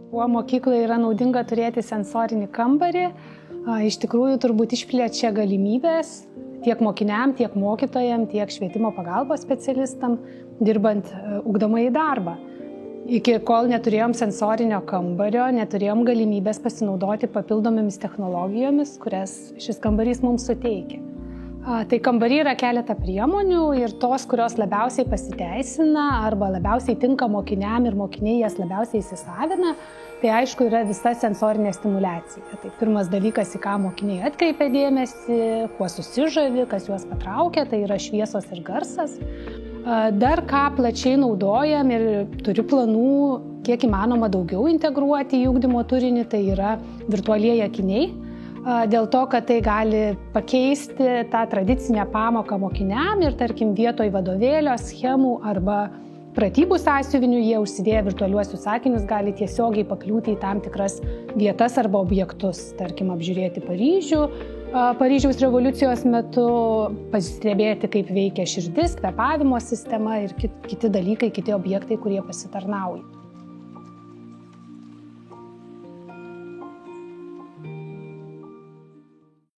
Kuo mokyklai yra naudinga turėti sensorinį kambarį, iš tikrųjų turbūt išplečia galimybės tiek mokiniam, tiek mokytojam, tiek švietimo pagalbos specialistam, dirbant ugdomąjį darbą. Iki kol neturėjom sensorinio kambario, neturėjom galimybės pasinaudoti papildomomis technologijomis, kurias šis kambarys mums suteikia. Tai kambary yra keletą priemonių ir tos, kurios labiausiai pasiteisina arba labiausiai tinka mokiniam ir mokiniai jas labiausiai įsisavina, tai aišku yra visa sensorinė stimuliacija. Tai pirmas dalykas, į ką mokiniai atkreipia dėmesį, kuo susižavi, kas juos patraukia, tai yra šviesos ir garsas. Dar ką plačiai naudojam ir turiu planų, kiek įmanoma daugiau integruoti į ugdymo turinį, tai yra virtualieji akiniai. Dėl to, kad tai gali pakeisti tą tradicinę pamoką mokiniam ir, tarkim, vietoj vadovėlio, schemų arba pratybų sąsiuvinių jie užsidėję virtualiuosius akinius gali tiesiogiai pakliūti į tam tikras vietas arba objektus, tarkim, apžiūrėti Paryžių, Paryžiaus revoliucijos metu, pasistebėti, kaip veikia širdis, kvėpavimo sistema ir kiti dalykai, kiti objektai, kurie pasitarnauja.